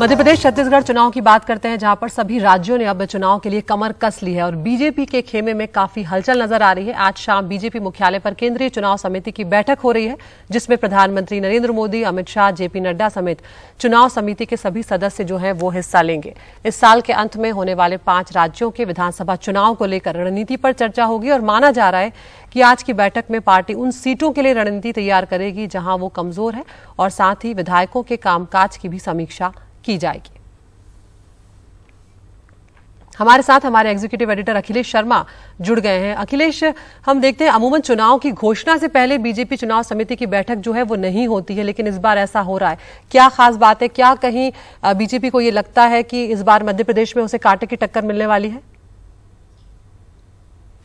मध्य प्रदेश छत्तीसगढ़ चुनाव की बात करते हैं, जहां पर सभी राज्यों ने अब चुनाव के लिए कमर कस ली है और बीजेपी के खेमे में काफी हलचल नजर आ रही है। आज शाम बीजेपी मुख्यालय पर केंद्रीय चुनाव समिति की बैठक हो रही है, जिसमें प्रधानमंत्री नरेंद्र मोदी, अमित शाह, जेपी नड्डा समेत चुनाव समिति के सभी सदस्य जो हैं वो हिस्सा लेंगे। इस साल के अंत में होने वाले 5 राज्यों के विधानसभा चुनाव को लेकर रणनीति पर चर्चा होगी और माना जा रहा है कि आज की बैठक में पार्टी उन सीटों के लिए रणनीति तैयार करेगी जहां वो कमजोर है और साथ ही विधायकों के कामकाज की भी समीक्षा की जाएगी। हमारे साथ हमारे एग्जीक्यूटिव एडिटर अखिलेश शर्मा जुड़ गए हैं। अखिलेश, हम देखते हैं अमूमन चुनाव की घोषणा से पहले बीजेपी चुनाव समिति की बैठक जो है वो नहीं होती है, लेकिन इस बार ऐसा हो रहा है। क्या खास बात है? क्या कहीं बीजेपी को ये लगता है कि इस बार मध्य प्रदेश में उसे कांटे की टक्कर मिलने वाली है?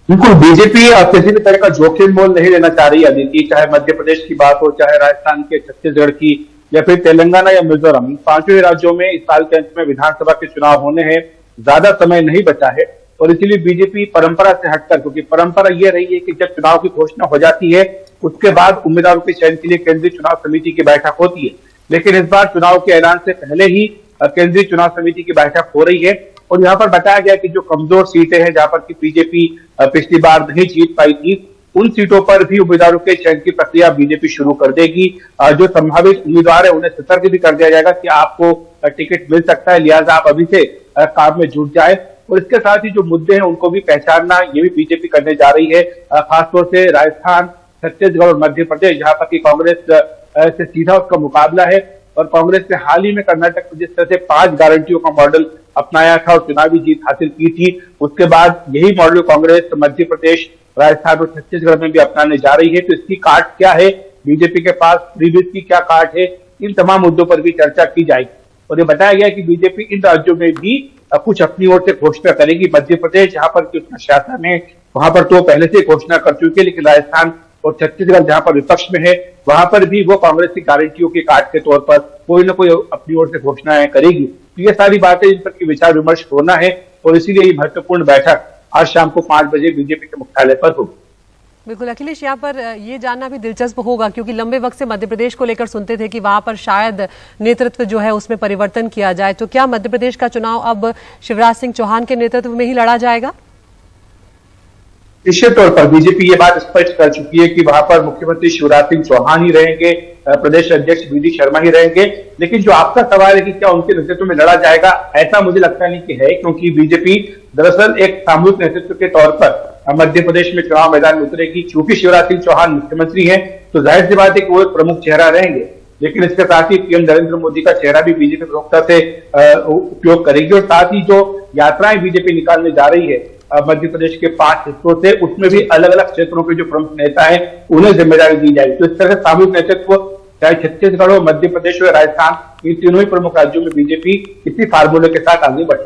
बिल्कुल, बीजेपी किसी भी तरह का जोखिम मोल नहीं लेना चाह रही है। चाहे मध्य प्रदेश की बात हो, चाहे राजस्थान के, छत्तीसगढ़ की या फिर तेलंगाना या मिजोरम, इन 5 राज्यों में इस साल के अंत में विधानसभा के चुनाव होने हैं। ज्यादा समय नहीं बचा है और इसीलिए बीजेपी परंपरा से हटकर, क्योंकि परंपरा ये रही है कि जब चुनाव की घोषणा हो जाती है उसके बाद उम्मीदवारों के चयन के लिए केंद्रीय चुनाव समिति की बैठक होती है, लेकिन इस बार चुनाव के ऐलान से पहले ही केंद्रीय चुनाव समिति की बैठक हो रही है और यहाँ पर बताया गया कि जो कमजोर सीटें हैं, जहां पर की बीजेपी पिछली बार नहीं जीत पाई थी, उन सीटों पर भी उम्मीदवारों के चयन की प्रक्रिया बीजेपी शुरू कर देगी। जो संभावित उम्मीदवार है उन्हें सतर्क भी कर दिया जाएगा कि आपको टिकट मिल सकता है, लिहाजा आप अभी से काम में जुट जाए। और इसके साथ ही जो मुद्दे हैं उनको भी पहचानना, ये भी बीजेपी करने जा रही है। खासतौर से राजस्थान, छत्तीसगढ़ और मध्य प्रदेश, जहां पर की कांग्रेस से सीधा उसका मुकाबला है और कांग्रेस ने हाल ही में कर्नाटक में जिस तरह से 5 गारंटियों का मॉडल अपनाया था और चुनावी जीत हासिल की थी, उसके बाद यही मॉडल कांग्रेस मध्य प्रदेश, राजस्थान और छत्तीसगढ़ में भी अपनाने जा रही है। तो इसकी काट क्या है, बीजेपी के पास प्रीवियस की क्या काट है, इन तमाम मुद्दों पर भी चर्चा की जाएगी। और ये बताया गया कि बीजेपी इन राज्यों में भी कुछ अपनी ओर से घोषणा करेगी। मध्य प्रदेश, जहां पर उसका शासन है, वहां पर तो पहले से घोषणा कर चुकी है, लेकिन राजस्थान और छत्तीसगढ़ जहां पर विपक्ष में है, वहां पर भी वो कांग्रेस की गारंटियों के काट के तौर पर कोई न कोई अपनी ओर से घोषणाएं करेगी। तो ये सारी बातें, इन पर विचार विमर्श होना है और इसीलिए ये महत्वपूर्ण बैठक आज शाम को 5 बजे बीजेपी के मुख्यालय पर होगी। बिल्कुल अखिलेश, यहाँ पर ये जानना भी दिलचस्प होगा क्योंकि लंबे वक्त से मध्य प्रदेश को लेकर सुनते थे कि वहां पर शायद नेतृत्व जो है उसमें परिवर्तन किया जाए। तो क्या मध्य प्रदेश का चुनाव अब शिवराज सिंह चौहान के नेतृत्व में ही लड़ा जाएगा? निश्चित तौर पर बीजेपी ये बात स्पष्ट कर चुकी है कि वहां पर मुख्यमंत्री शिवराज सिंह चौहान ही रहेंगे, प्रदेश अध्यक्ष वी डी शर्मा ही रहेंगे। लेकिन जो आपका सवाल है कि क्या उनके नेतृत्व में लड़ा जाएगा, ऐसा मुझे लगता नहीं कि है, क्योंकि बीजेपी दरअसल एक सामूहिक नेतृत्व के तौर पर मध्य प्रदेश में चुनाव मैदान में उतरेगी। चूंकि शिवराज सिंह चौहान मुख्यमंत्री हैं, तो जाहिर सी बात है कि वो एक प्रमुख चेहरा रहेंगे, लेकिन इसके साथ ही पीएम नरेंद्र मोदी का चेहरा भी बीजेपी प्रमुखता से उपयोग करेगी। और साथ ही जो यात्राएं बीजेपी निकालने जा रही है मध्य प्रदेश के 5 हिस्सों से, उसमें भी अलग अलग क्षेत्रों के जो प्रमुख नेता हैं उन्हें जिम्मेदारी दी जाएगी। तो इस तरह से सामूहिक नेतृत्व चाहे छत्तीसगढ़ हो, मध्य प्रदेश हो या राजस्थान, इन तीनों ही प्रमुख राज्यों में बीजेपी इसी फार्मूले के साथ आगे बढ़े।